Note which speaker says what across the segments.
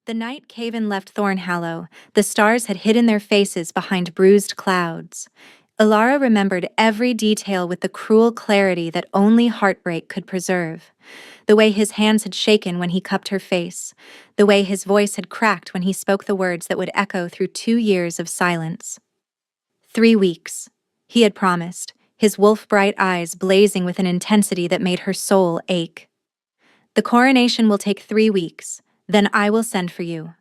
Speaker 1: The night Caven left Thornhallow, the stars had hidden their faces behind bruised clouds. Ilara remembered every detail with the cruel clarity that only heartbreak could preserve. The way his hands had shaken when he cupped her face, the way his voice had cracked when he spoke the words that would echo through 2 years of silence. 3 weeks, he had promised, his wolf-bright eyes blazing with an intensity that made her soul ache. The coronation will take 3 weeks, then I will send for you.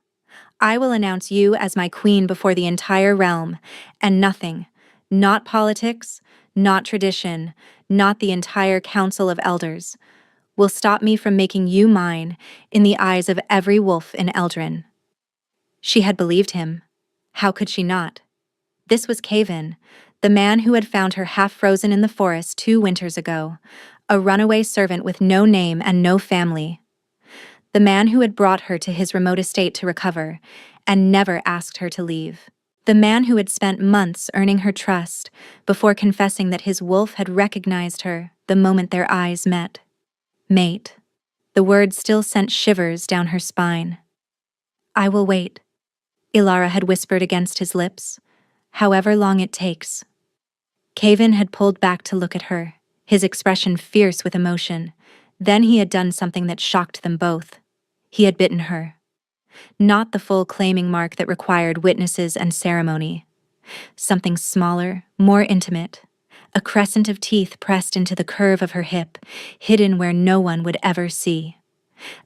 Speaker 1: I will announce you as my queen before the entire realm, and nothing, not politics, not tradition, not the entire council of elders, will stop me from making you mine in the eyes of every wolf in Eldrin. She had believed him. How could she not? This was Caven, the man who had found her half-frozen in the forest 2 winters ago, a runaway servant with no name and no family. The man who had brought her to his remote estate to recover, and never asked her to leave. The man who had spent months earning her trust before confessing that his wolf had recognized her the moment their eyes met. Mate. The word still sent shivers down her spine. I will wait, Ilara had whispered against his lips. However long it takes. Caven had pulled back to look at her, his expression fierce with emotion. Then he had done something that shocked them both. He had bitten her. Not the full claiming mark that required witnesses and ceremony. Something smaller, more intimate. A crescent of teeth pressed into the curve of her hip, hidden where no one would ever see.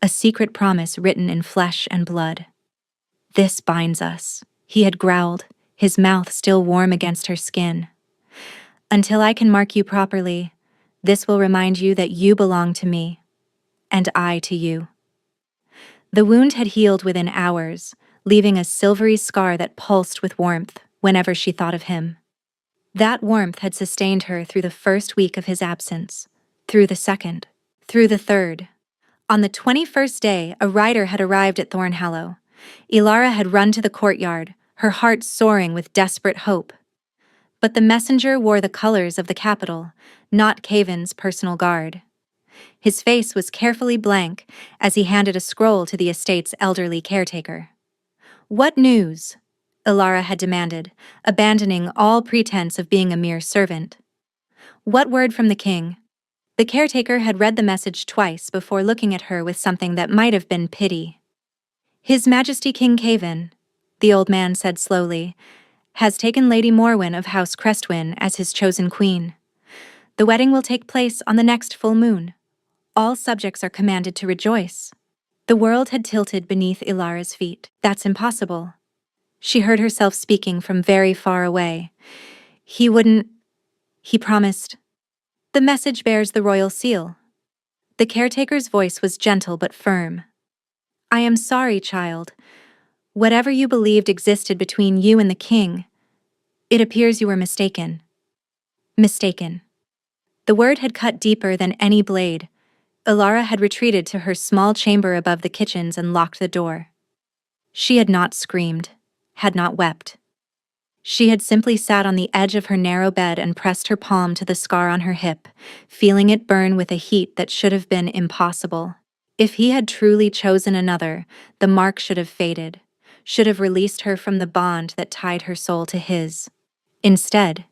Speaker 1: A secret promise written in flesh and blood. This binds us, he had growled, his mouth still warm against her skin. Until I can mark you properly, this will remind you that you belong to me, and I to you. The wound had healed within hours, leaving a silvery scar that pulsed with warmth whenever she thought of him. That warmth had sustained her through the first week of his absence, through the second, through the third. On the 21st day, a rider had arrived at Thornhallow. Ilara had run to the courtyard, her heart soaring with desperate hope. But the messenger wore the colors of the capital, not Caven's personal guard. His face was carefully blank as he handed a scroll to the estate's elderly caretaker. What news? Ilara had demanded, abandoning all pretense of being a mere servant. What word from the king? The caretaker had read the message twice before looking at her with something that might have been pity. His Majesty King Caven, the old man said slowly, has taken Lady Morwen of House Crestwyn as his chosen queen. The wedding will take place on the next full moon. All subjects are commanded to rejoice. The world had tilted beneath Ilara's feet. That's impossible. She heard herself speaking from very far away. He promised. The message bears the royal seal. The caretaker's voice was gentle but firm. I am sorry, child. Whatever you believed existed between you and the king, it appears you were mistaken. Mistaken. The word had cut deeper than any blade. Ilara had retreated to her small chamber above the kitchens and locked the door. She had not screamed, had not wept. She had simply sat on the edge of her narrow bed and pressed her palm to the scar on her hip, feeling it burn with a heat that should have been impossible. If he had truly chosen another, the mark should have faded, should have released her from the bond that tied her soul to his. Instead,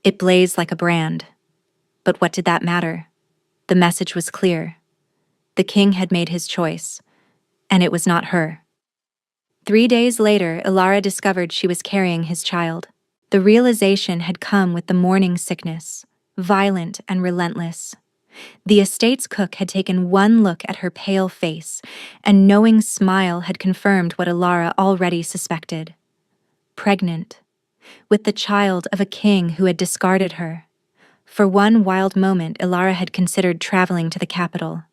Speaker 1: it blazed like a brand. But what did that matter? The message was clear. The king had made his choice, and it was not her. 3 days later, Ilara discovered she was carrying his child. The realization had come with the morning sickness, violent and relentless. The estate's cook had taken one look at her pale face, and knowing smile had confirmed what Ilara already suspected. Pregnant, with the child of a king who had discarded her. For one wild moment, Ilara had considered traveling to the capital,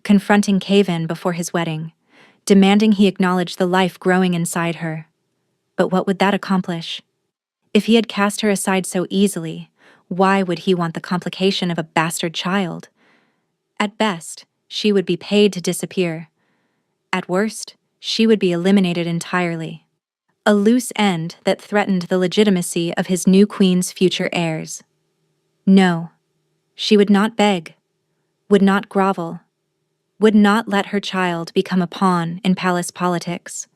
Speaker 1: confronting Caven before his wedding, demanding he acknowledge the life growing inside her. But what would that accomplish? If he had cast her aside so easily, why would he want the complication of a bastard child? At best, she would be paid to disappear. At worst, she would be eliminated entirely. A loose end that threatened the legitimacy of his new queen's future heirs. No, she would not beg, would not grovel, would not let her child become a pawn in palace politics.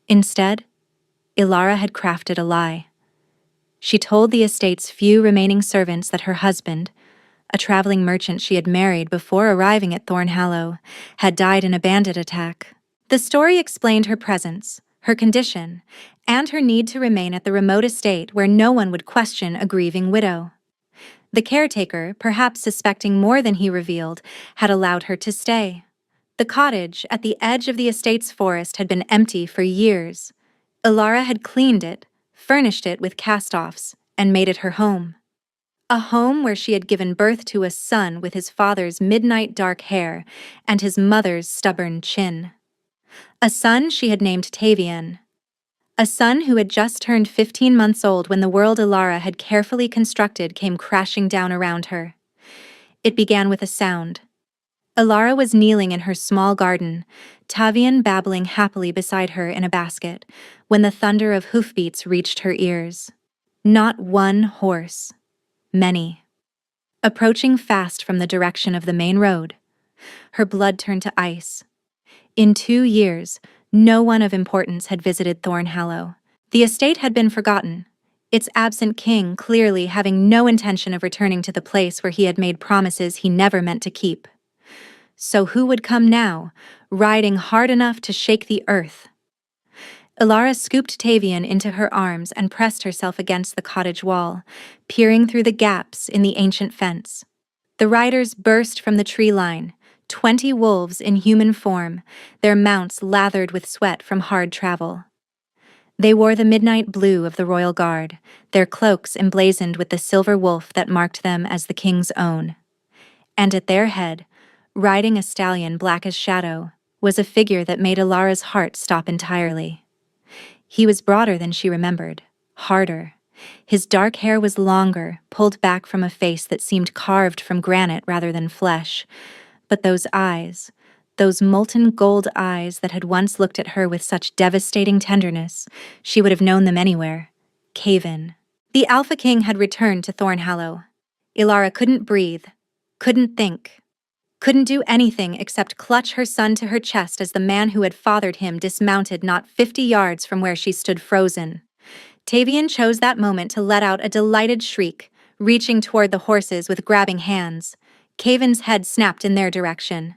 Speaker 1: Instead, Ilara had crafted a lie. She told the estate's few remaining servants that her husband, a traveling merchant she had married before arriving at Thornhallow, had died in a bandit attack. The story explained her presence, her condition, and her need to remain at the remote estate where no one would question a grieving widow. The caretaker, perhaps suspecting more than he revealed, had allowed her to stay. The cottage at the edge of the estate's forest had been empty for years. Ilara had cleaned it, furnished it with cast-offs, and made it her home. A home where she had given birth to a son with his father's midnight dark hair and his mother's stubborn chin. A son she had named Tavian. A son who had just turned 15 months old when the world Ilara had carefully constructed came crashing down around her. It began with a sound. Ilara was kneeling in her small garden, Tavian babbling happily beside her in a basket, when the thunder of hoofbeats reached her ears. Not one horse. Many. Approaching fast from the direction of the main road. Her blood turned to ice. In 2 years, no one of importance had visited Thornhallow. The estate had been forgotten, its absent king clearly having no intention of returning to the place where he had made promises he never meant to keep. So who would come now, riding hard enough to shake the earth? Ilara scooped Tavian into her arms and pressed herself against the cottage wall, peering through the gaps in the ancient fence. The riders burst from the tree line, 20 wolves in human form, their mounts lathered with sweat from hard travel. They wore the midnight blue of the royal guard, their cloaks emblazoned with the silver wolf that marked them as the king's own. And at their head, riding a stallion black as shadow, was a figure that made Ilara's heart stop entirely. He was broader than she remembered, harder. His dark hair was longer, pulled back from a face that seemed carved from granite rather than flesh. But those eyes, those molten gold eyes that had once looked at her with such devastating tenderness, she would have known them anywhere. Caven. The Alpha King had returned to Thornhallow. Ilara couldn't breathe, couldn't think, couldn't do anything except clutch her son to her chest as the man who had fathered him dismounted not 50 yards from where she stood frozen. Tavian chose that moment to let out a delighted shriek, reaching toward the horses with grabbing hands. Caven's head snapped in their direction.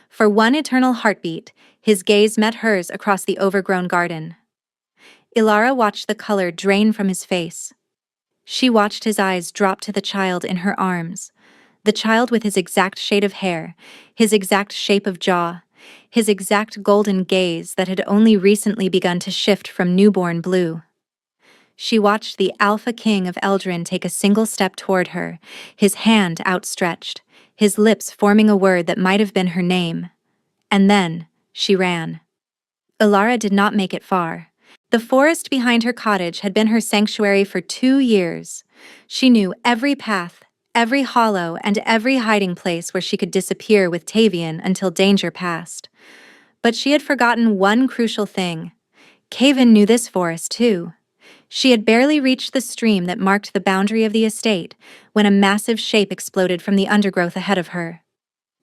Speaker 1: For one eternal heartbeat, his gaze met hers across the overgrown garden. Ilara watched the color drain from his face. She watched his eyes drop to the child in her arms, the child with his exact shade of hair, his exact shape of jaw, his exact golden gaze that had only recently begun to shift from newborn blue. She watched the Alpha King of Eldrin take a single step toward her, his hand outstretched, his lips forming a word that might have been her name. And then, she ran. Ilara did not make it far. The forest behind her cottage had been her sanctuary for 2 years. She knew every path, every hollow, and every hiding place where she could disappear with Tavian until danger passed. But she had forgotten one crucial thing. Caven knew this forest too. She had barely reached the stream that marked the boundary of the estate when a massive shape exploded from the undergrowth ahead of her.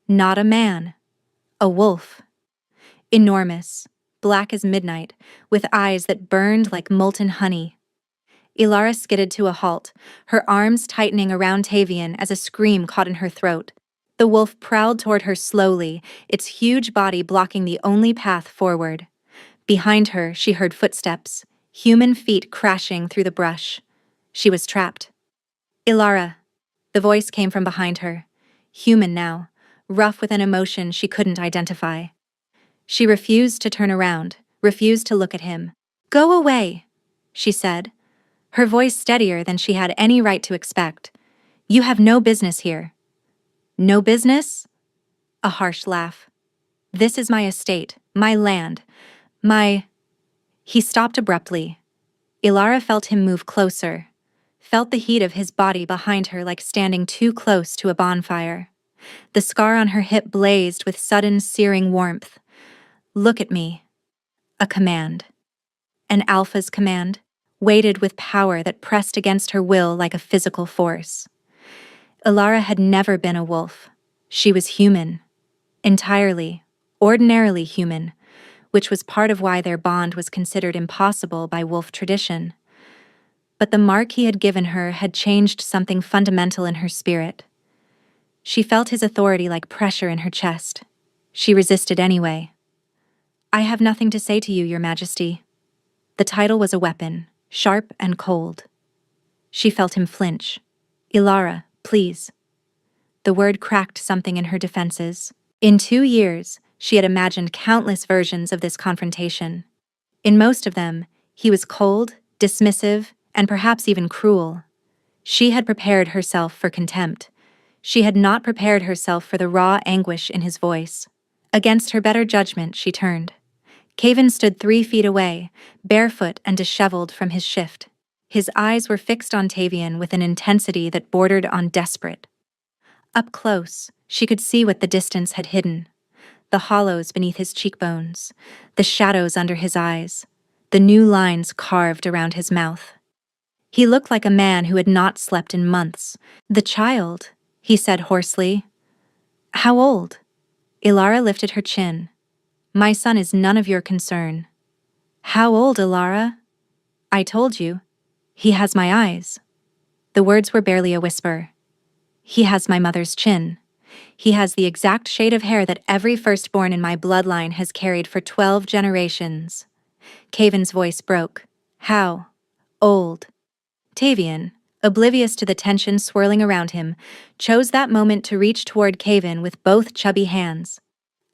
Speaker 1: Not a man. A wolf. Enormous, black as midnight, with eyes that burned like molten honey. Ilara skidded to a halt, her arms tightening around Tavian as a scream caught in her throat. The wolf prowled toward her slowly, its huge body blocking the only path forward. Behind her, she heard footsteps, human feet crashing through the brush. She was trapped. Ilara. The voice came from behind her. Human now, rough with an emotion she couldn't identify. She refused to turn around, refused to look at him. "Go away," she said, her voice steadier than she had any right to expect. "You have no business here." "No business?" A harsh laugh. "This is my estate, my land, my—" He stopped abruptly. Ilara felt him move closer, felt the heat of his body behind her like standing too close to a bonfire. The scar on her hip blazed with sudden, searing warmth. "Look at me." A command. An Alpha's command, weighted with power that pressed against her will like a physical force. Ilara had never been a wolf. She was human. Entirely, ordinarily human, which was part of why their bond was considered impossible by wolf tradition. But the mark he had given her had changed something fundamental in her spirit. She felt his authority like pressure in her chest. She resisted anyway. "I have nothing to say to you, Your Majesty." The title was a weapon, sharp and cold. She felt him flinch. "Ilara, please." The word cracked something in her defenses. In 2 years, she had imagined countless versions of this confrontation. In most of them, he was cold, dismissive, and perhaps even cruel. She had prepared herself for contempt. She had not prepared herself for the raw anguish in his voice. Against her better judgment, she turned. Caven stood 3 feet away, barefoot and disheveled from his shift. His eyes were fixed on Tavian with an intensity that bordered on desperate. Up close, she could see what the distance had hidden. The hollows beneath his cheekbones, the shadows under his eyes, the new lines carved around his mouth. He looked like a man who had not slept in months. "The child," he said hoarsely. "How old?" Ilara lifted her chin. "My son is none of your concern." "How old, Ilara?" "I told you. He has my eyes." The words were barely a whisper. "He has my mother's chin. He has the exact shade of hair that every firstborn in my bloodline has carried for 12 generations. Caven's voice broke. "How old?" Tavian, oblivious to the tension swirling around him, chose that moment to reach toward Caven with both chubby hands.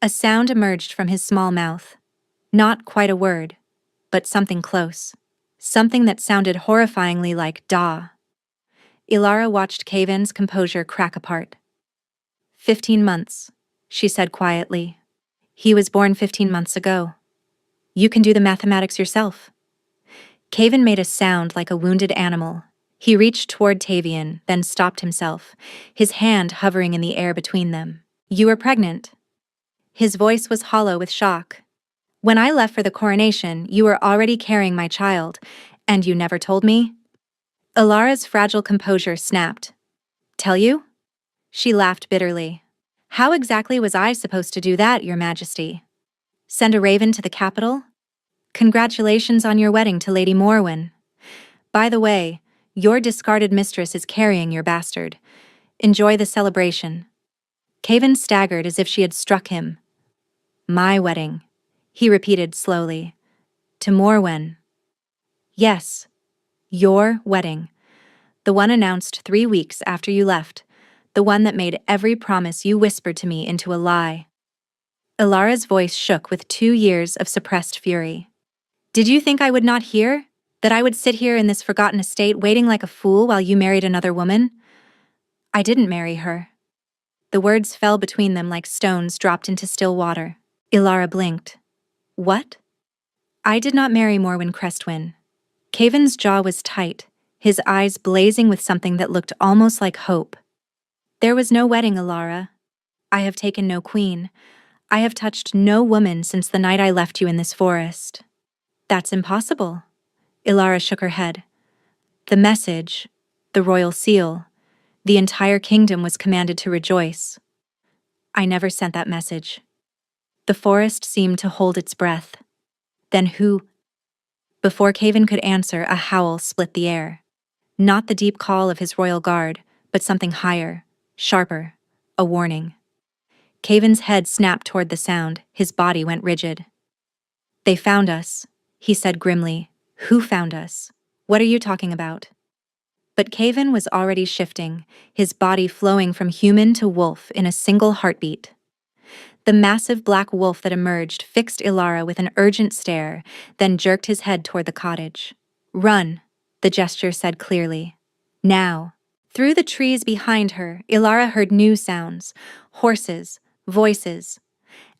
Speaker 1: A sound emerged from his small mouth. Not quite a word, but something close. Something that sounded horrifyingly like "da." Ilara watched Caven's composure crack apart. 15 months, she said quietly. "He was born 15 months ago. You can do the mathematics yourself." Caven made a sound like a wounded animal. He reached toward Tavian, then stopped himself, his hand hovering in the air between them. "You were pregnant." His voice was hollow with shock. "When I left for the coronation, you were already carrying my child, and you never told me?" Ilara's fragile composure snapped. "Tell you?" She laughed bitterly. "How exactly was I supposed to do that, Your Majesty? Send a raven to the capital? Congratulations on your wedding to Lady Morwen. By the way, your discarded mistress is carrying your bastard. Enjoy the celebration." Caven staggered as if she had struck him. "My wedding," he repeated slowly. "To Morwen." "Yes, your wedding. The one announced 3 weeks after you left. The one that made every promise you whispered to me into a lie." Ilara's voice shook with 2 years of suppressed fury. "Did you think I would not hear? That I would sit here in this forgotten estate waiting like a fool while you married another woman? I didn't marry her." The words fell between them like stones dropped into still water. Ilara blinked. "What?" "I did not marry Morwen Crestwin." Caven's jaw was tight, his eyes blazing with something that looked almost like hope. "There was no wedding, Ilara. I have taken no queen. I have touched no woman since the night I left you in this forest." "That's impossible." Ilara shook her head. "The message, the royal seal, the entire kingdom was commanded to rejoice. I never sent that message." The forest seemed to hold its breath. "Then who?" Before Caven could answer, a howl split the air. Not the deep call of his royal guard, but something higher, sharper, a warning. Caven's head snapped toward the sound, his body went rigid. "They found us," he said grimly. "Who found us? What are you talking about?" But Caven was already shifting, his body flowing from human to wolf in a single heartbeat. The massive black wolf that emerged fixed Ilara with an urgent stare, then jerked his head toward the cottage. "Run," the gesture said clearly. "Now." Through the trees behind her, Ilara heard new sounds, horses, voices,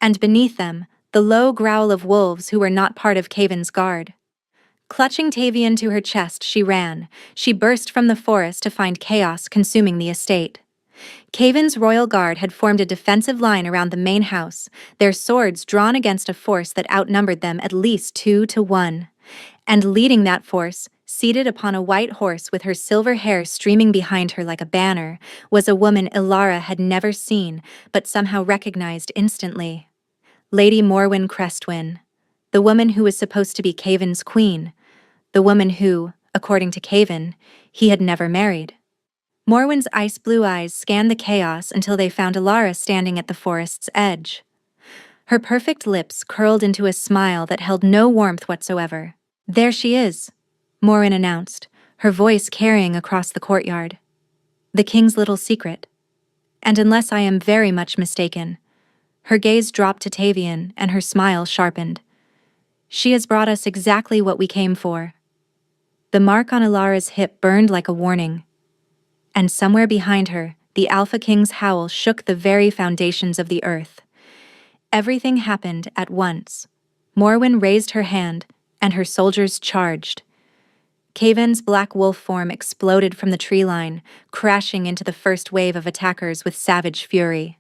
Speaker 1: and beneath them, the low growl of wolves who were not part of Caven's guard. Clutching Tavian to her chest, she ran. She burst from the forest to find chaos consuming the estate. Caven's royal guard had formed a defensive line around the main house, their swords drawn against a force that outnumbered them at least 2 to 1. And leading that force, Seated upon a white horse with her silver hair streaming behind her like a banner, was a woman Ilara had never seen but somehow recognized instantly. Lady Morwen Crestwyn, the woman who was supposed to be Caven's queen, the woman who, according to Caven, he had never married. Morwen's ice-blue eyes scanned the chaos until they found Ilara standing at the forest's edge. Her perfect lips curled into a smile that held no warmth whatsoever. "There she is," Morwen announced, her voice carrying across the courtyard. "The king's little secret. And unless I am very much mistaken," her gaze dropped to Tavian and her smile sharpened. "She has brought us exactly what we came for." The mark on Ilara's hip burned like a warning. And somewhere behind her, the Alpha King's howl shook the very foundations of the earth. Everything happened at once. Morwen raised her hand, and her soldiers charged. Caven's black wolf form exploded from the tree line, crashing into the first wave of attackers with savage fury.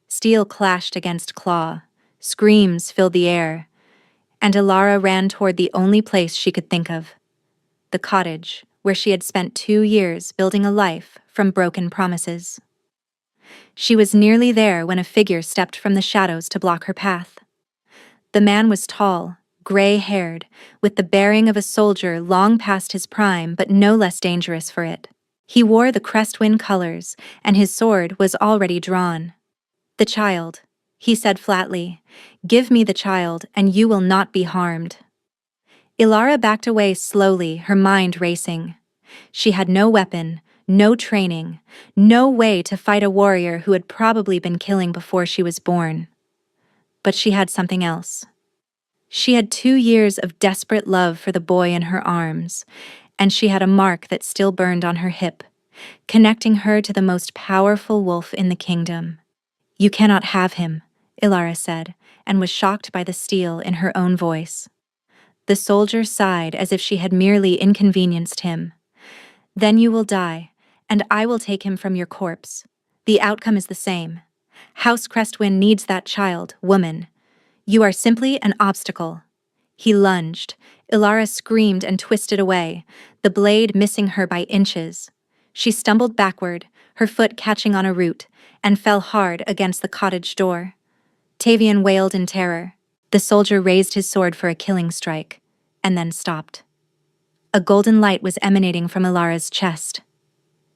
Speaker 1: Steel clashed against claw, screams filled the air, and Ilara ran toward the only place she could think of: the cottage, where she had spent 2 years building a life from broken promises. She was nearly there when a figure stepped from the shadows to block her path. The man was tall, gray-haired, with the bearing of a soldier long past his prime but no less dangerous for it. He wore the Crestwyn colors, and his sword was already drawn. "The child," he said flatly. "Give me the child, and you will not be harmed." Ilara backed away slowly, her mind racing. She had no weapon, no training, no way to fight a warrior who had probably been killing before she was born. But she had something else. She had 2 years of desperate love for the boy in her arms, and she had a mark that still burned on her hip, connecting her to the most powerful wolf in the kingdom. "You cannot have him," Ilara said, and was shocked by the steel in her own voice. The soldier sighed as if she had merely inconvenienced him. "Then you will die, and I will take him from your corpse. The outcome is the same. House Crestwyn needs that child, woman. You are simply an obstacle." He lunged. Ilara screamed and twisted away, the blade missing her by inches. She stumbled backward, her foot catching on a root, and fell hard against the cottage door. Tavian wailed in terror. The soldier raised his sword for a killing strike, and then stopped. A golden light was emanating from Ilara's chest.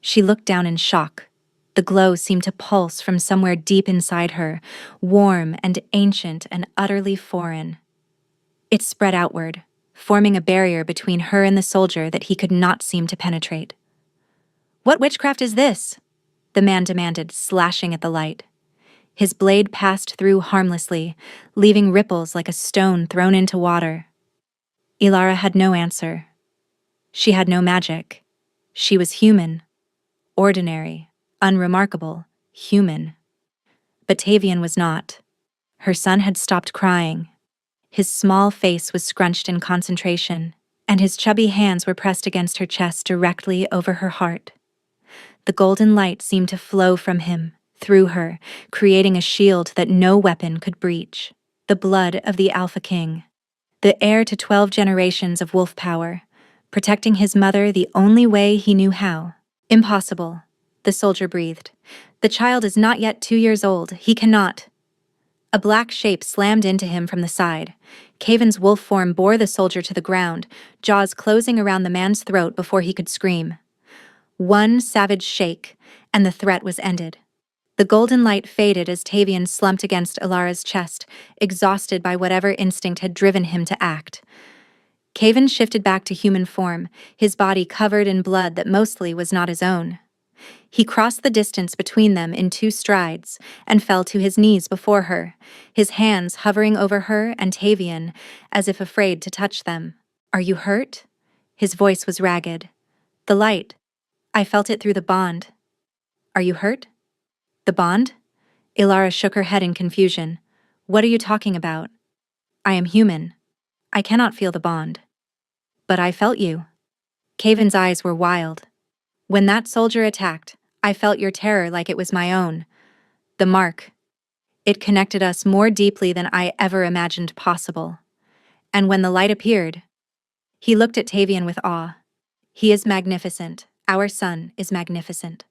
Speaker 1: She looked down in shock. The glow seemed to pulse from somewhere deep inside her, warm and ancient and utterly foreign. It spread outward, forming a barrier between her and the soldier that he could not seem to penetrate. "What witchcraft is this?" the man demanded, slashing at the light. His blade passed through harmlessly, leaving ripples like a stone thrown into water. Ilara had no answer. She had no magic. She was human. Ordinary, unremarkable, human. But Tavian was not. Her son had stopped crying. His small face was scrunched in concentration, and his chubby hands were pressed against her chest directly over her heart. The golden light seemed to flow from him, through her, creating a shield that no weapon could breach. The blood of the Alpha King, the heir to 12 generations of wolf power, protecting his mother the only way he knew how. "Impossible," the soldier breathed. "The child is not yet 2 years old. He cannot." A black shape slammed into him from the side. Caven's wolf form bore the soldier to the ground, jaws closing around the man's throat before he could scream. One savage shake, and the threat was ended. The golden light faded as Tavian slumped against Ilara's chest, exhausted by whatever instinct had driven him to act. Caven shifted back to human form, his body covered in blood that mostly was not his own. He crossed the distance between them in 2 strides and fell to his knees before her, his hands hovering over her and Tavian as if afraid to touch them. "Are you hurt?" His voice was ragged. "The light. I felt it through the bond." "Are you hurt?" "The bond?" Ilara shook her head in confusion. "What are you talking about?" "I am human. I cannot feel the bond." "But I felt you." Caven's eyes were wild. "When that soldier attacked, I felt your terror like it was my own. The mark. It connected us more deeply than I ever imagined possible. And when the light appeared..." He looked at Tavian with awe. He is magnificent. Our son is magnificent.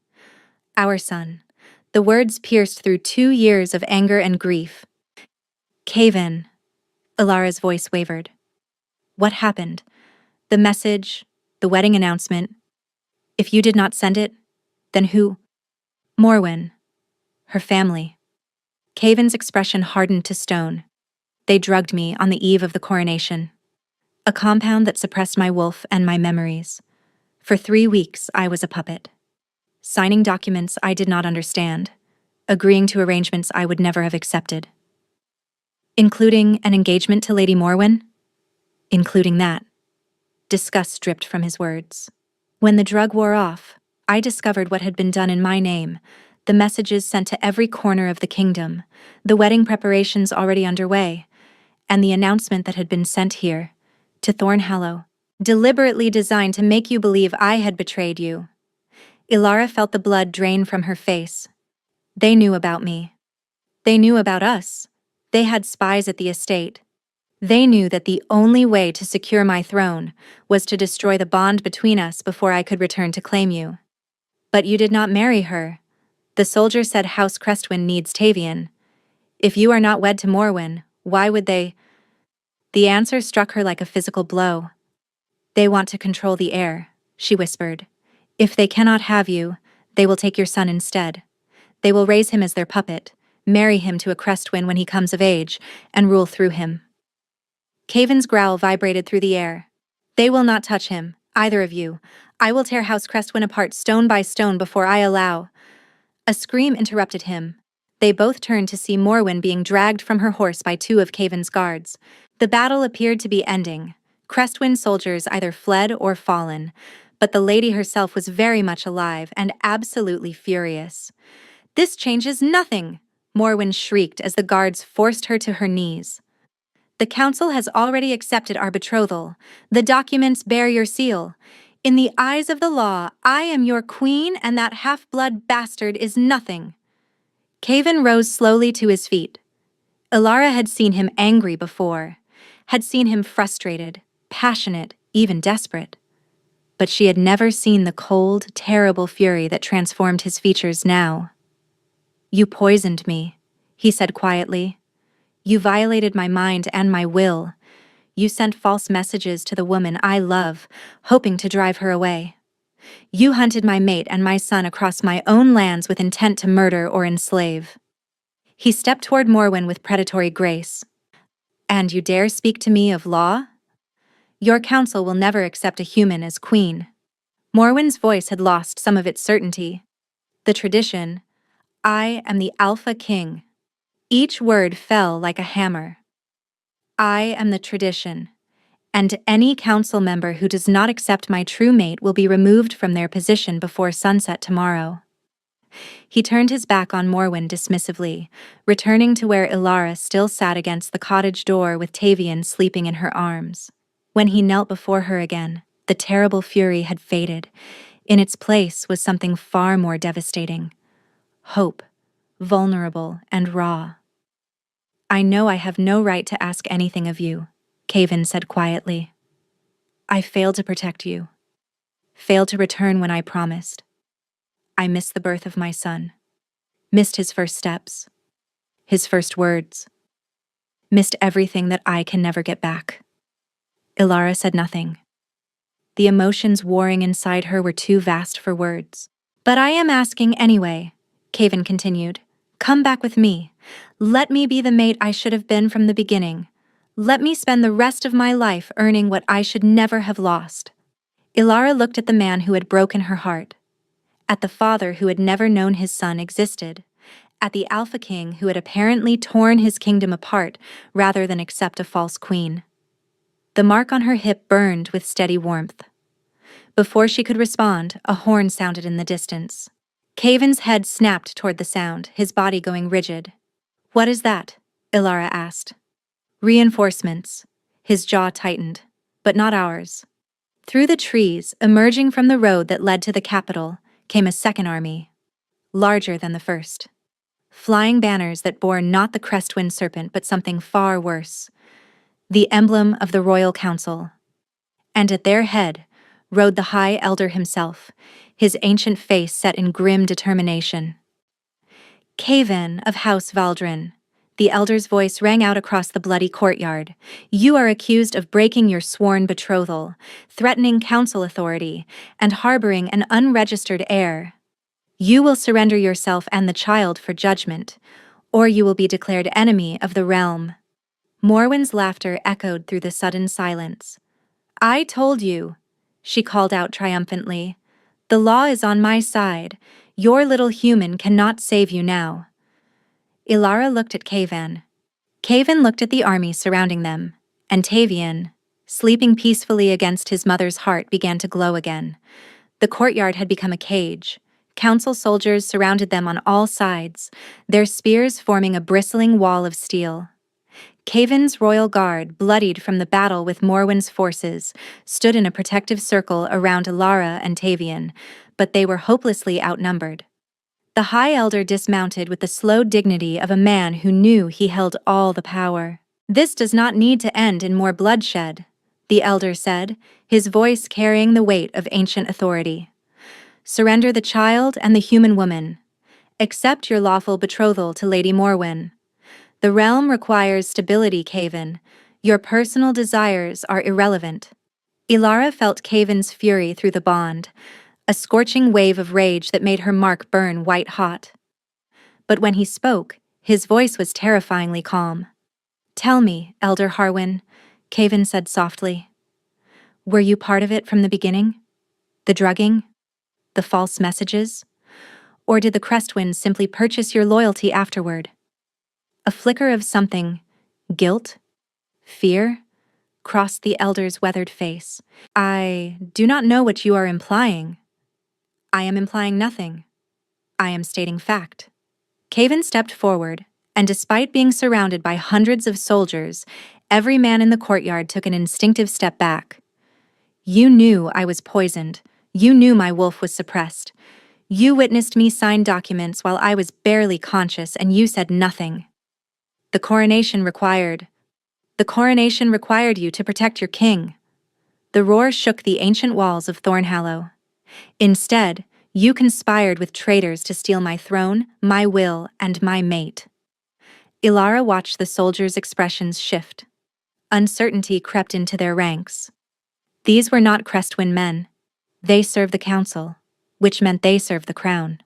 Speaker 1: Our son. The words pierced through 2 years of anger and grief. Cave in. Ilara's voice wavered. What happened? The message, the wedding announcement. If you did not send it, then who? Morwen. Her family. Caven's expression hardened to stone. They drugged me on the eve of the coronation. A compound that suppressed my wolf and my memories. For 3 weeks, I was a puppet. Signing documents I did not understand. Agreeing to arrangements I would never have accepted. Including an engagement to Lady Morwen? Including that. Disgust dripped from his words. When the drug wore off, I discovered what had been done in my name, the messages sent to every corner of the kingdom, the wedding preparations already underway, and the announcement that had been sent here, to Thornhallow, deliberately designed to make you believe I had betrayed you. Ilara felt the blood drain from her face. They knew about me. They knew about us. They had spies at the estate. They knew that the only way to secure my throne was to destroy the bond between us before I could return to claim you. But you did not marry her. The soldier said House Crestwyn needs Tavian. If you are not wed to Morwen, why would they? The answer struck her like a physical blow. They want to control the heir, she whispered. If they cannot have you, they will take your son instead. They will raise him as their puppet, marry him to a Crestwyn when he comes of age, and rule through him. Caven's growl vibrated through the air. They will not touch him, either of you. I will tear House Crestwyn apart stone by stone before I allow. A scream interrupted him. They both turned to see Morwen being dragged from her horse by 2 of Caven's guards. The battle appeared to be ending. Crestwyn soldiers either fled or fallen, but the lady herself was very much alive and absolutely furious. This changes nothing, Morwen shrieked as the guards forced her to her knees. The council has already accepted our betrothal. The documents bear your seal. In the eyes of the law, I am your queen and that half-blood bastard is nothing. Caven rose slowly to his feet. Ilara had seen him angry before, had seen him frustrated, passionate, even desperate. But she had never seen the cold, terrible fury that transformed his features now. You poisoned me, he said quietly. You violated my mind and my will. You sent false messages to the woman I love, hoping to drive her away. You hunted my mate and my son across my own lands with intent to murder or enslave. He stepped toward Morwen with predatory grace. And you dare speak to me of law? Your council will never accept a human as queen. Morwen's voice had lost some of its certainty. The tradition, I am the Alpha King. Each word fell like a hammer. I am the tradition, and any council member who does not accept my true mate will be removed from their position before sunset tomorrow. He turned his back on Morwen dismissively, returning to where Ilara still sat against the cottage door with Tavian sleeping in her arms. When he knelt before her again, the terrible fury had faded. In its place was something far more devastating. Hope, vulnerable and raw. I know I have no right to ask anything of you, Caven said quietly. I failed to protect you. Failed to return when I promised. I missed the birth of my son. Missed his first steps. His first words. Missed everything that I can never get back. Ilara said nothing. The emotions warring inside her were too vast for words. But I am asking anyway, Caven continued. Come back with me. Let me be the mate I should have been from the beginning. Let me spend the rest of my life earning what I should never have lost. Ilara looked at the man who had broken her heart. At the father who had never known his son existed. At the Alpha King who had apparently torn his kingdom apart rather than accept a false queen. The mark on her hip burned with steady warmth. Before she could respond, a horn sounded in the distance. Caven's head snapped toward the sound, his body going rigid. What is that? Ilara asked. Reinforcements. His jaw tightened. But not ours. Through the trees, emerging from the road that led to the capital, came a second army. Larger than the first. Flying banners that bore not the Crestwyn serpent but something far worse. The emblem of the Royal Council. And at their head, rode the High Elder himself, his ancient face set in grim determination. Caven of House Valdrin, the elder's voice rang out across the bloody courtyard. You are accused of breaking your sworn betrothal, threatening council authority, and harboring an unregistered heir. You will surrender yourself and the child for judgment, or you will be declared enemy of the realm. Morwen's laughter echoed through the sudden silence. I told you, she called out triumphantly. The law is on my side. Your little human cannot save you now. Ilara looked at Caven. Caven looked at the army surrounding them, and Tavian, sleeping peacefully against his mother's heart, began to glow again. The courtyard had become a cage. Council soldiers surrounded them on all sides, their spears forming a bristling wall of steel. Caven's royal guard, bloodied from the battle with Morwen's forces, stood in a protective circle around Ilara and Tavian, but they were hopelessly outnumbered. The High Elder dismounted with the slow dignity of a man who knew he held all the power. This does not need to end in more bloodshed, the Elder said, his voice carrying the weight of ancient authority. Surrender the child and the human woman. Accept your lawful betrothal to Lady Morwen. The realm requires stability, Caven. Your personal desires are irrelevant. Ilara felt Caven's fury through the bond, a scorching wave of rage that made her mark burn white-hot. But when he spoke, his voice was terrifyingly calm. Tell me, Elder Harwin, Caven said softly. Were you part of it from the beginning? The drugging? The false messages? Or did the Crestwinds simply purchase your loyalty afterward? A flicker of something, guilt, fear, crossed the Elder's weathered face. I do not know what you are implying. I am implying nothing. I am stating fact. Caven stepped forward, and despite being surrounded by hundreds of soldiers, every man in the courtyard took an instinctive step back. You knew I was poisoned. You knew my wolf was suppressed. You witnessed me sign documents while I was barely conscious, and you said nothing. The coronation required you to protect your king. The roar shook the ancient walls of Thornhallow. Instead, you conspired with traitors to steal my throne, my will, and my mate. Ilara watched the soldiers' expressions shift. Uncertainty crept into their ranks. These were not Crestwind men. They served the council, which meant they served the crown.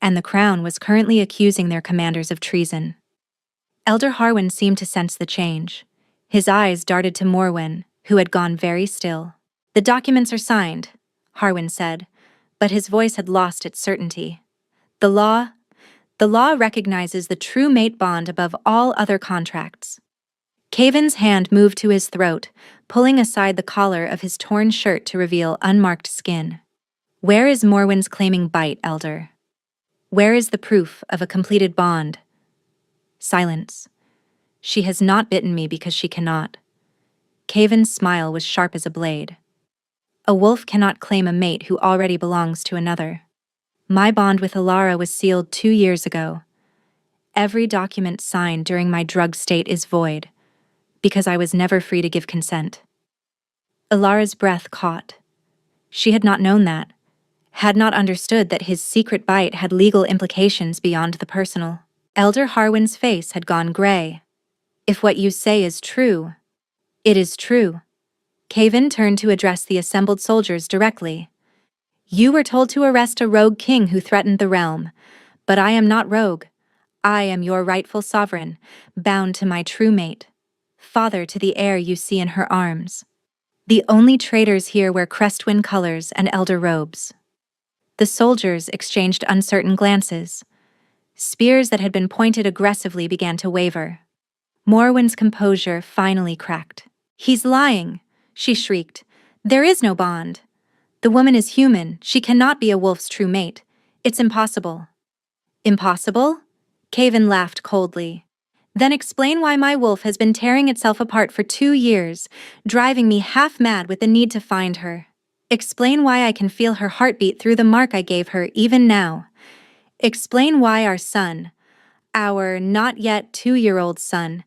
Speaker 1: And the crown was currently accusing their commanders of treason. Elder Harwin seemed to sense the change. His eyes darted to Morwen, who had gone very still. The documents are signed, Harwin said, but his voice had lost its certainty. The law recognizes the true mate bond above all other contracts. Caven's hand moved to his throat, pulling aside the collar of his torn shirt to reveal unmarked skin. Where is Morwen's claiming bite, Elder? Where is the proof of a completed bond? Silence. She has not bitten me because she cannot. Caven's smile was sharp as a blade. A wolf cannot claim a mate who already belongs to another. My bond with Ilara was sealed 2 years ago. Every document signed during my drug state is void, because I was never free to give consent. Ilara's breath caught. She had not known that, had not understood that his secret bite had legal implications beyond the personal. Elder Harwin's face had gone gray. If what you say is true, it is true. Caven turned to address the assembled soldiers directly. You were told to arrest a rogue king who threatened the realm, but I am not rogue. I am your rightful sovereign, bound to my true mate, father to the heir you see in her arms. The only traitors here wear Crestwind colors and elder robes. The soldiers exchanged uncertain glances. Spears that had been pointed aggressively began to waver. Morwen's composure finally cracked. He's lying, she shrieked. There is no bond. The woman is human. She cannot be a wolf's true mate. It's impossible. Impossible? Caven laughed coldly. Then explain why my wolf has been tearing itself apart for 2 years, driving me half mad with the need to find her. Explain why I can feel her heartbeat through the mark I gave her even now. Explain why our son, our not yet 2-year-old son,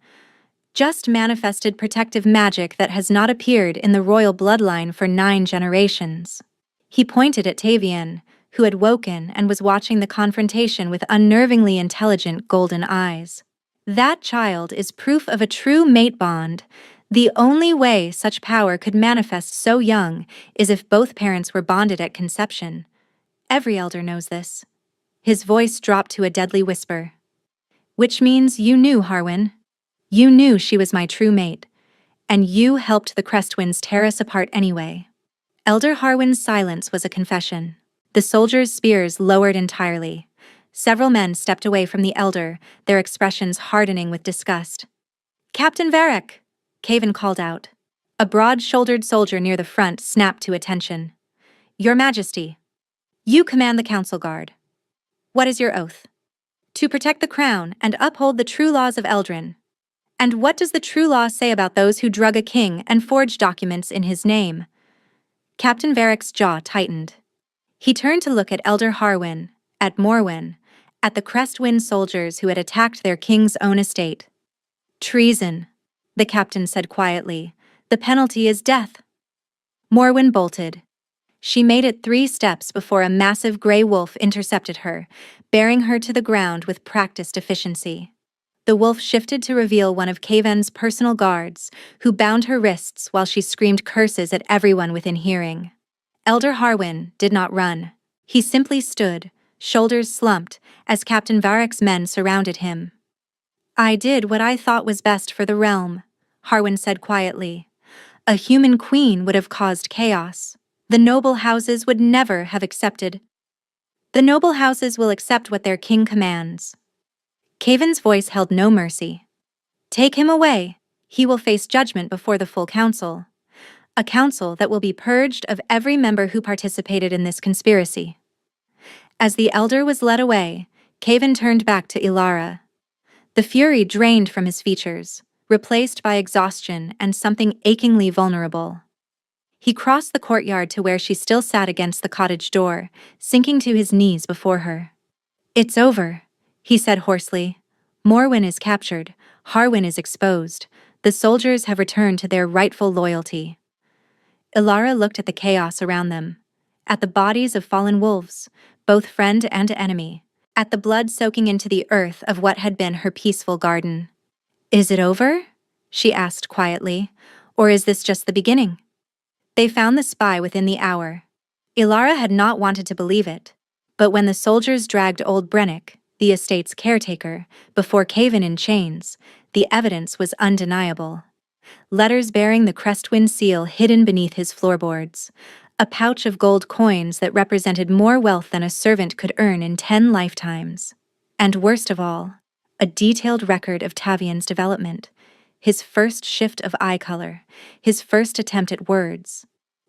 Speaker 1: just manifested protective magic that has not appeared in the royal bloodline for 9 generations. He pointed at Tavian, who had woken and was watching the confrontation with unnervingly intelligent golden eyes. That child is proof of a true mate bond. The only way such power could manifest so young is if both parents were bonded at conception. Every elder knows this. His voice dropped to a deadly whisper. Which means you knew, Harwin. You knew she was my true mate. And you helped the Crestwinds tear us apart anyway. Elder Harwin's silence was a confession. The soldiers' spears lowered entirely. Several men stepped away from the elder, their expressions hardening with disgust. Captain Varric! Caven called out. A broad-shouldered soldier near the front snapped to attention. Your Majesty. You command the council guard. What is your oath? To protect the crown and uphold the true laws of Eldrin. And what does the true law say about those who drug a king and forge documents in his name? Captain Varric's jaw tightened. He turned to look at Elder Harwin, at Morwen, at the Crestwind soldiers who had attacked their king's own estate. Treason, the captain said quietly. The penalty is death. Morwen bolted. She made it 3 steps before a massive gray wolf intercepted her, bearing her to the ground with practiced efficiency. The wolf shifted to reveal one of Caven's personal guards, who bound her wrists while she screamed curses at everyone within hearing. Elder Harwin did not run. He simply stood, shoulders slumped, as Captain Varric's men surrounded him. I did what I thought was best for the realm, Harwin said quietly. A human queen would have caused chaos. The noble houses would never have accepted. The noble houses will accept what their king commands. Caven's voice held no mercy. Take him away. He will face judgment before the full council. A council that will be purged of every member who participated in this conspiracy. As the elder was led away, Caven turned back to Ilara. The fury drained from his features, replaced by exhaustion and something achingly vulnerable. He crossed the courtyard to where she still sat against the cottage door, sinking to his knees before her. It's over, he said hoarsely. Morwen is captured, Harwin is exposed, the soldiers have returned to their rightful loyalty. Ilara looked at the chaos around them, at the bodies of fallen wolves, both friend and enemy, at the blood soaking into the earth of what had been her peaceful garden. Is it over? She asked quietly, or is this just the beginning? They found the spy within the hour. Ilara had not wanted to believe it, but when the soldiers dragged old Brennick, the estate's caretaker, before Caven in chains, the evidence was undeniable. Letters bearing the Crestwind seal hidden beneath his floorboards, a pouch of gold coins that represented more wealth than a servant could earn in 10 lifetimes. And worst of all, a detailed record of Tavian's development, his first shift of eye color, his first attempt at words,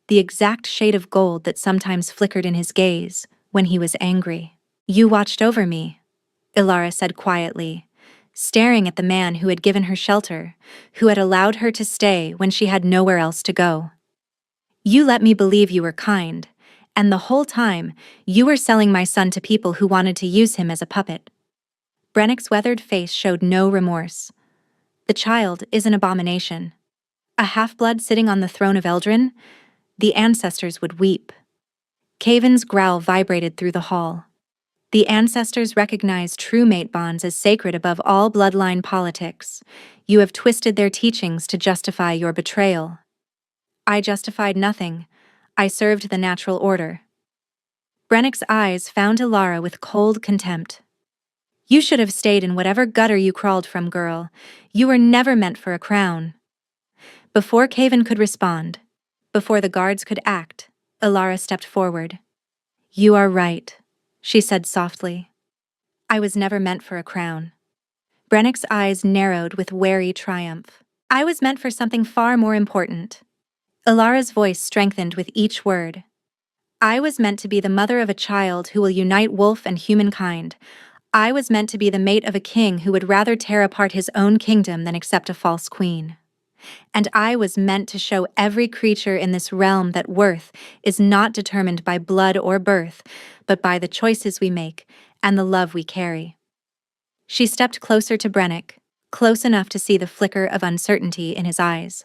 Speaker 1: the exact shade of gold that sometimes flickered in his gaze when he was angry. You watched over me, Ilara said quietly, staring at the man who had given her shelter, who had allowed her to stay when she had nowhere else to go. You let me believe you were kind, and the whole time, you were selling my son to people who wanted to use him as a puppet. Brennick's weathered face showed no remorse. The child is an abomination. A half-blood sitting on the throne of Eldrin? The ancestors would weep. Caven's growl vibrated through the hall. The ancestors recognize true mate bonds as sacred above all bloodline politics. You have twisted their teachings to justify your betrayal. I justified nothing. I served the natural order. Brennick's eyes found Ilara with cold contempt. You should have stayed in whatever gutter you crawled from, girl. You were never meant for a crown. Before Caven could respond, before the guards could act, Ilara stepped forward. You are right, she said softly. I was never meant for a crown. Brennick's eyes narrowed with wary triumph. I was meant for something far more important. Ilara's voice strengthened with each word. I was meant to be the mother of a child who will unite wolf and humankind. I was meant to be the mate of a king who would rather tear apart his own kingdom than accept a false queen. And I was meant to show every creature in this realm that worth is not determined by blood or birth, but by the choices we make and the love we carry. She stepped closer to Brennick, close enough to see the flicker of uncertainty in his eyes.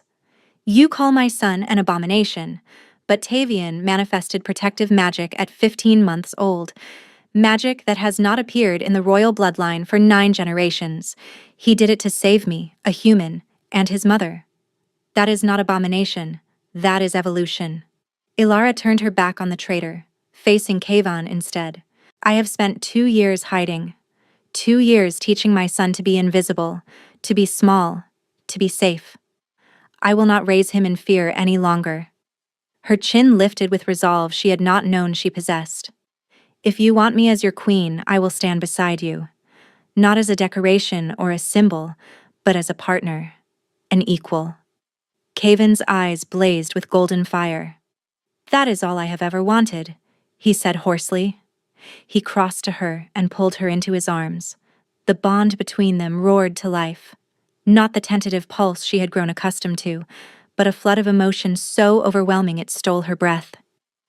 Speaker 1: You call my son an abomination, but Tavian manifested protective magic at 15 months old, magic that has not appeared in the royal bloodline for 9 generations. He did it to save me, a human, and his mother. That is not abomination, that is evolution. Ilara turned her back on the traitor, facing Kayvan instead. I have spent 2 years hiding. 2 years teaching my son to be invisible, to be small, to be safe. I will not raise him in fear any longer. Her chin lifted with resolve she had not known she possessed. If you want me as your queen, I will stand beside you. Not as a decoration or a symbol, but as a partner, an equal. Kayvan's eyes blazed with golden fire. That is all I have ever wanted, he said hoarsely. He crossed to her and pulled her into his arms. The bond between them roared to life. Not the tentative pulse she had grown accustomed to, but a flood of emotion so overwhelming it stole her breath.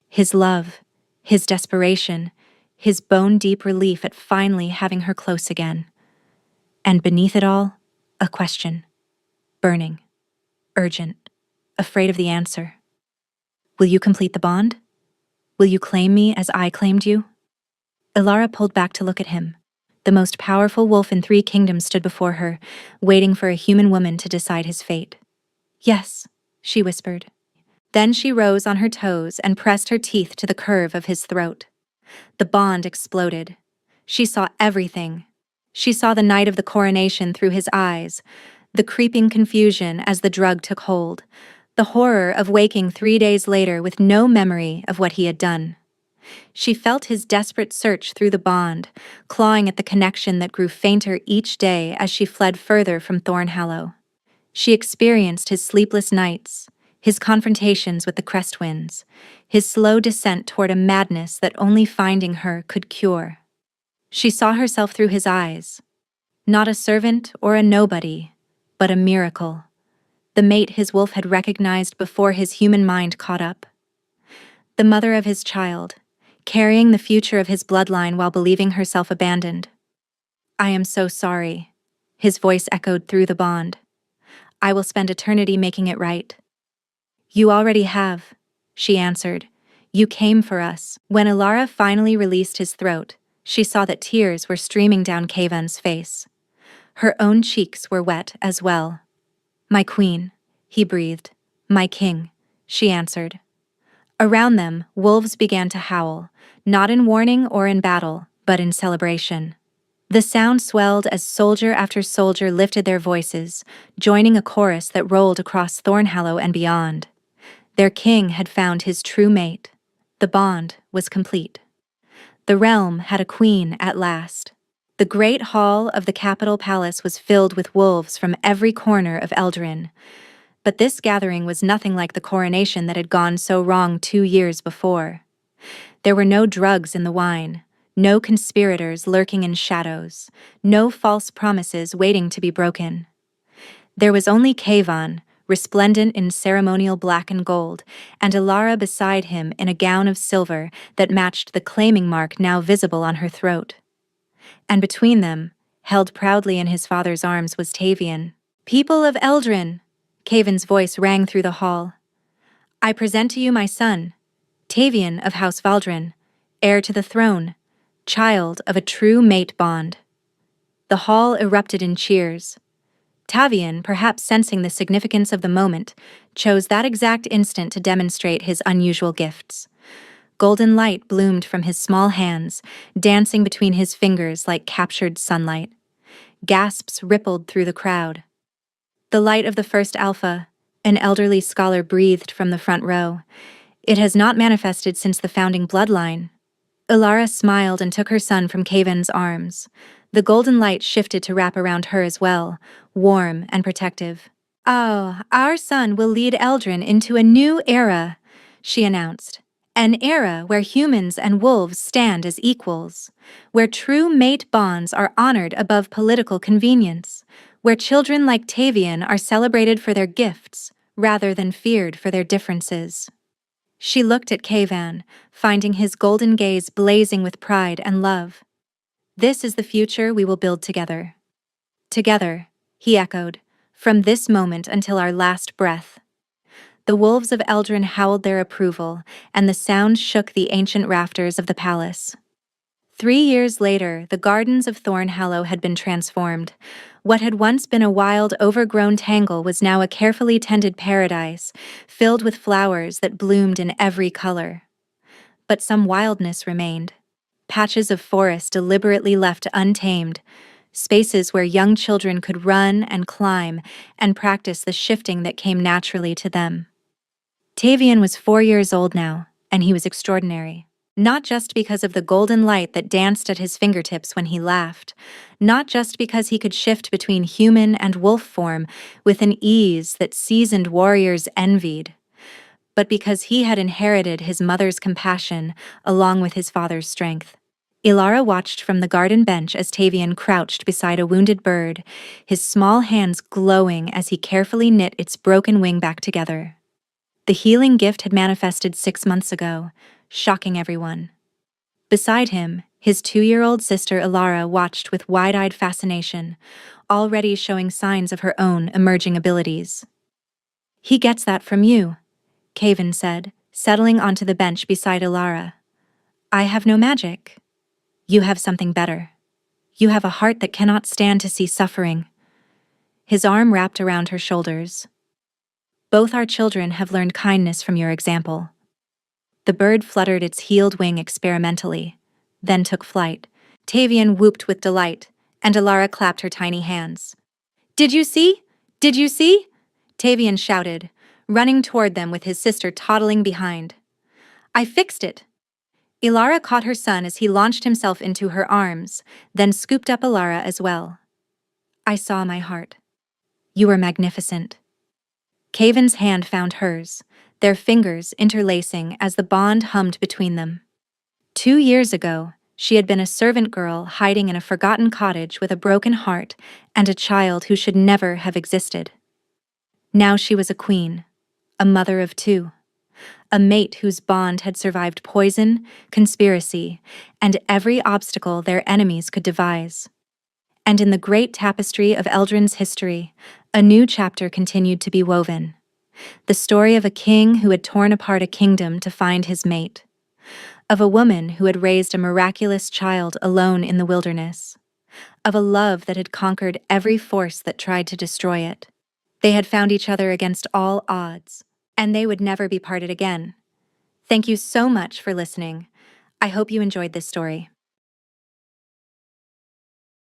Speaker 1: His love, his desperation, his bone-deep relief at finally having her close again. And beneath it all, a question. Burning. Urgent. Afraid of the answer. Will you complete the bond? Will you claim me as I claimed you? Ilara pulled back to look at him. The most powerful wolf in 3 kingdoms stood before her, waiting for a human woman to decide his fate. Yes, she whispered. Then she rose on her toes and pressed her teeth to the curve of his throat. The bond exploded. She saw everything. She saw the night of the coronation through his eyes, the creeping confusion as the drug took hold, the horror of waking 3 days later with no memory of what he had done. She felt his desperate search through the bond, clawing at the connection that grew fainter each day as she fled further from Thornhallow. She experienced his sleepless nights, his confrontations with the Crestwinds, his slow descent toward a madness that only finding her could cure. She saw herself through his eyes, not a servant or a nobody, but a miracle, the mate his wolf had recognized before his human mind caught up. The mother of his child, carrying the future of his bloodline while believing herself abandoned. I am so sorry, his voice echoed through the bond. I will spend eternity making it right. You already have, she answered. You came for us. When Ilara finally released his throat, she saw that tears were streaming down Kayvan's face. Her own cheeks were wet as well. My queen, he breathed. My king, she answered. Around them, wolves began to howl, not in warning or in battle, but in celebration. The sound swelled as soldier after soldier lifted their voices, joining a chorus that rolled across Thornhallow and beyond. Their king had found his true mate. The bond was complete. The realm had a queen at last. The great hall of the capital palace was filled with wolves from every corner of Eldrin. But this gathering was nothing like the coronation that had gone so wrong 2 years before. There were no drugs in the wine, no conspirators lurking in shadows, no false promises waiting to be broken. There was only Kayvan, resplendent in ceremonial black and gold, and Ilara beside him in a gown of silver that matched the claiming mark now visible on her throat. And between them, held proudly in his father's arms, was Tavian. People of Eldrin, Kayvan's voice rang through the hall. I present to you my son, Tavian of House Valdrin, heir to the throne, child of a true mate bond. The hall erupted in cheers. Tavian, perhaps sensing the significance of the moment, chose that exact instant to demonstrate his unusual gifts. Golden light bloomed from his small hands, dancing between his fingers like captured sunlight. Gasps rippled through the crowd. The light of the first alpha, an elderly scholar breathed from the front row. It has not manifested since the founding bloodline. Ilara smiled and took her son from Kayvan's arms. The golden light shifted to wrap around her as well, warm and protective. Oh, our son will lead Eldrin into a new era, she announced. An era where humans and wolves stand as equals, where true mate bonds are honored above political convenience, where children like Tavian are celebrated for their gifts rather than feared for their differences. She looked at Kayvan, finding his golden gaze blazing with pride and love. This is the future we will build together. Together, he echoed. From this moment until our last breath. The wolves of Eldrin howled their approval, and the sound shook the ancient rafters of the palace. 3 years later, the gardens of Thornhallow had been transformed. What had once been a wild, overgrown tangle was now a carefully tended paradise, filled with flowers that bloomed in every color. But some wildness remained. Patches of forest deliberately left untamed, spaces where young children could run and climb and practice the shifting that came naturally to them. Tavian was 4 years old now, and he was extraordinary. Not just because of the golden light that danced at his fingertips when he laughed, not just because he could shift between human and wolf form with an ease that seasoned warriors envied, but because he had inherited his mother's compassion along with his father's strength. Ilara watched from the garden bench as Tavian crouched beside a wounded bird, his small hands glowing as he carefully knit its broken wing back together. The healing gift had manifested 6 months ago, shocking everyone. Beside him, his 2-year-old sister Ilara watched with wide-eyed fascination, already showing signs of her own emerging abilities. "He gets that from you," Kaven said, settling onto the bench beside Ilara. "I have no magic. You have something better. You have a heart that cannot stand to see suffering." His arm wrapped around her shoulders. "Both our children have learned kindness from your example." The bird fluttered its healed wing experimentally, then took flight. Tavian whooped with delight, and Ilara clapped her tiny hands. "Did you see? Did you see?" Tavian shouted, running toward them with his sister toddling behind. "I fixed it." Ilara caught her son as he launched himself into her arms, then scooped up Ilara as well. "I saw my heart. You were magnificent." Kaven's hand found hers, their fingers interlacing as the bond hummed between them. 2 years ago, she had been a servant girl hiding in a forgotten cottage with a broken heart and a child who should never have existed. Now she was a queen, a mother of 2, a mate whose bond had survived poison, conspiracy, and every obstacle their enemies could devise. And in the great tapestry of Eldrin's history, a new chapter continued to be woven. The story of a king who had torn apart a kingdom to find his mate. Of a woman who had raised a miraculous child alone in the wilderness. Of a love that had conquered every force that tried to destroy it. They had found each other against all odds, and they would never be parted again. Thank you so much for listening. I hope you enjoyed this story.